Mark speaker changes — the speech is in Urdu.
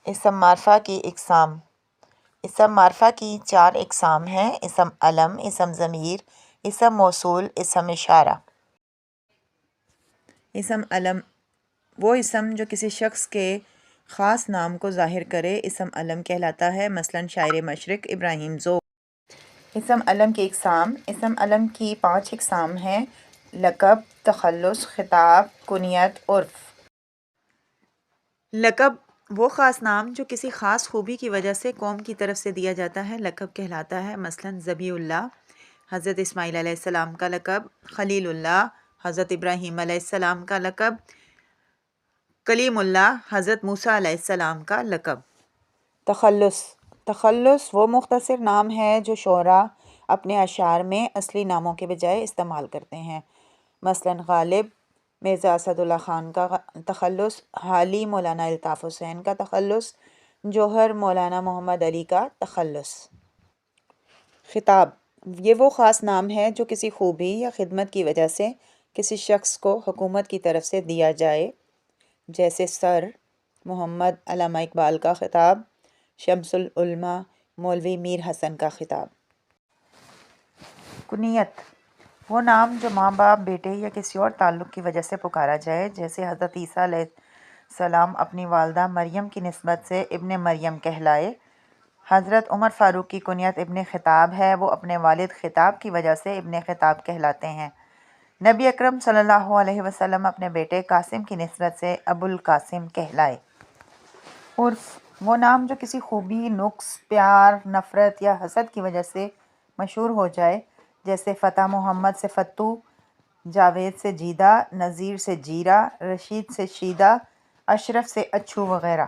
Speaker 1: اسم معرفہ کی اقسام۔ اسم معرفہ کی 4 اقسام ہیں: اسم علم، اسم ضمیر، اسم موصول، اسم اشارہ۔ اسم علم وہ اسم جو کسی شخص کے خاص نام کو ظاہر کرے اسم علم کہلاتا ہے، مثلاً شاعر مشرق ابراہیم ذوق۔ اسم علم کی اقسام۔ اسم علم کی 5 اقسام ہیں: لقب، تخلص، خطاب، کنیت، عرف۔ لقب وہ خاص نام جو کسی خاص خوبی کی وجہ سے قوم کی طرف سے دیا جاتا ہے، لقب کہلاتا ہے، مثلاً ذبیح اللہ حضرت اسماعیل علیہ السلام کا لقب، خلیل اللہ حضرت ابراہیم علیہ السلام کا لقب، کلیم اللہ حضرت موسیٰ علیہ السلام کا لقب۔ تخلص وہ مختصر نام ہے جو شعراء اپنے اشعار میں اصلی ناموں کے بجائے استعمال کرتے ہیں، مثلاً غالب مرزا اسد اللہ خان کا تخلص، حالی مولانا الطاف حسین کا تخلص، جوہر مولانا محمد علی کا تخلص۔ خطاب یہ وہ خاص نام ہے جو کسی خوبی یا خدمت کی وجہ سے کسی شخص کو حکومت کی طرف سے دیا جائے، جیسے سر محمد علامہ اقبال کا خطاب، شمس العلماء مولوی میر حسن کا خطاب۔ کنیت وہ نام جو ماں باپ، بیٹے یا کسی اور تعلق کی وجہ سے پکارا جائے، جیسے حضرت عیسیٰ علیہ السلام اپنی والدہ مریم کی نسبت سے ابن مریم کہلائے۔ حضرت عمر فاروق کی کنیت ابن خطاب ہے، وہ اپنے والد خطاب کی وجہ سے ابن خطاب کہلاتے ہیں۔ نبی اکرم صلی اللہ علیہ وسلم اپنے بیٹے قاسم کی نسبت سے ابو القاسم کہلائے۔ عرف وہ نام جو کسی خوبی، نقص، پیار، نفرت یا حسد کی وجہ سے مشہور ہو جائے، جیسے فتح محمد سے فتو، جاوید سے جیدہ، نذیر سے جیرہ، رشید سے شیدہ، اشرف سے اچھو وغیرہ۔